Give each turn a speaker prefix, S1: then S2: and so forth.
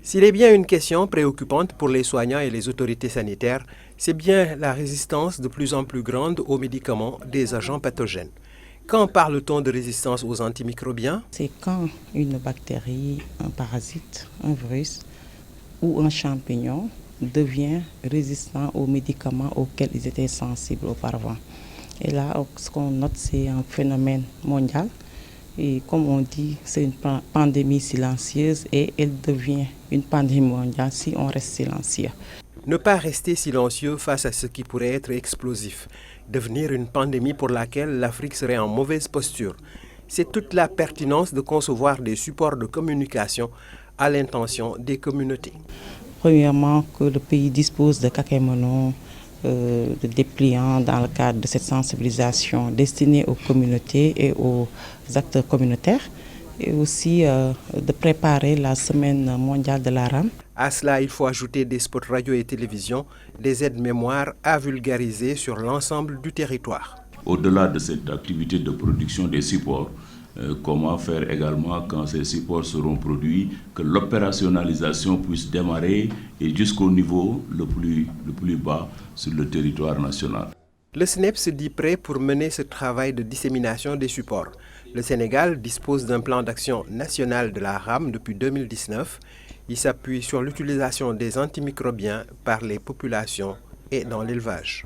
S1: S'il est bien une question préoccupante pour les soignants et les autorités sanitaires, c'est bien la résistance de plus en plus grande aux médicaments des agents pathogènes. Quand parle-t-on de résistance aux antimicrobiens?
S2: C'est quand une bactérie, un parasite, un virus ou un champignon devient résistant aux médicaments auxquels ils étaient sensibles auparavant. Et là, ce qu'on note, c'est un phénomène mondial. Et comme on dit, c'est une pandémie silencieuse et elle devient une pandémie mondiale si on reste silencieux.
S1: Ne pas rester silencieux face à ce qui pourrait être explosif, devenir une pandémie pour laquelle l'Afrique serait en mauvaise posture. C'est toute la pertinence de concevoir des supports de communication à l'intention des communautés.
S2: Premièrement, que le pays dispose de kakémonos, de dépliants dans le cadre de cette sensibilisation destinée aux communautés et aux acteurs communautaires, et aussi de préparer la semaine mondiale de la rame.
S1: À cela, il faut ajouter des spots radio et télévision, des aides mémoire à vulgariser sur l'ensemble du territoire.
S3: Au-delà de cette activité de production des supports, comment faire également quand ces supports seront produits, que l'opérationnalisation puisse démarrer et jusqu'au niveau le plus bas sur le territoire national.
S1: Le SNEP se dit prêt pour mener ce travail de dissémination des supports. Le Sénégal dispose d'un plan d'action national de la rame depuis 2019. Il s'appuie sur l'utilisation des antimicrobiens par les populations et dans l'élevage.